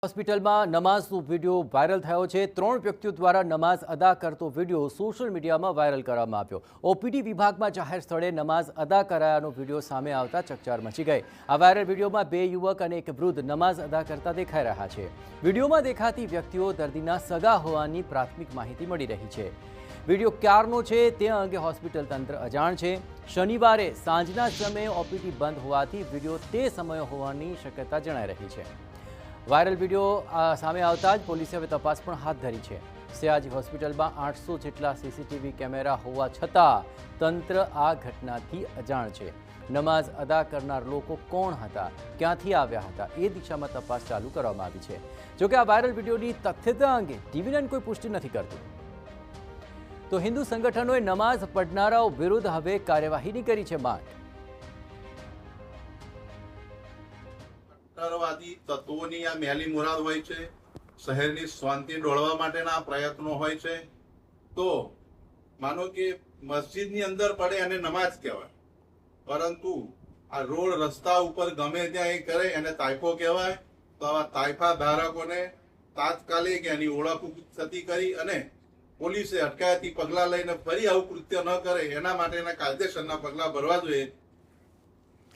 હોસ્પિટલમાં નમાઝનો video viral થયો છે। 3 વ્યક્તિઓ દ્વારા નમાઝ અદા કરતો વિડીયો સોશિયલ મીડિયામાં વાયરલ કરવામાં આવ્યો। ઓપીડી વિભાગમાં જાહેર સ્થળે નમાઝ અદા કરાયાનો વિડીયો સામે આવતા ચકચાર મચી ગઈ। આ વાયરલ વિડીયોમાં 2 યુવક અને એક વૃદ્ધ નમાઝ અદા કરતા દેખાઈ રહ્યા છે। વિડીયોમાં દેખાતી વ્યક્તિઓ દર્દીના સગા હોવાની પ્રાથમિક માહિતી મળી રહી છે। વિડીયો ક્યારનો છે તે અંગે હોસ્પિટલ તંત્ર અજાણ છે। શનિવારે સાંજના સમયે ઓપીડી બંધ હોવાથી વિડીયો તે સમયે હોવાની શક્યતા જણાઈ રહી છે। વાયરલ વિડીયો સામે આવતા જ પોલીસે હવે તપાસ પણ હાથ ધરી છે। સયાજી હોસ્પિટલમાં 800 જેટલા સીસીટીવી કેમેરા હોવા છતાં તંત્ર આ ઘટનાથી અજાણ છે। નમાઝ અદા કરનાર લોકો કોણ હતા, ક્યાંથી આવ્યા હતા એ દિશામાં તપાસ ચાલુ કરવામાં આવી છે। જોકે આ વાયરલ વિડીયોની તથ્યતા અંગે ટીવી9 કોઈ પુષ્ટિ નથી કરતું। તો હિન્દુ સંગઠનોએ નમાઝ પઢનારાઓ વિરુદ્ધ હવે કાર્યવાહીની કરી છે માંગ। કટ્ટરવાદી તત્વોની આ મેલી મુરાદ હોય છે, શહેરની શાંતિ ડોળવા માટેના પ્રયત્નો હોય છે। તો માનો કે મસ્જિદની અંદર પડે અને નમાઝ કહેવાય, પરંતુ આ રોડ રસ્તા ઉપર ગમે ત્યાં એ કરે એને તાઇફો કહેવાય। તો આવા તાઇફા ધારકોને તાત્કાલિક એની ઓળખ થતી કરી અને પોલીસે અટકાયતી પગલાં લઈને ફરી આવું કૃત્ય ન કરે એના માટેના કાયદેસરના પગલાં ભરવા જોઈએ।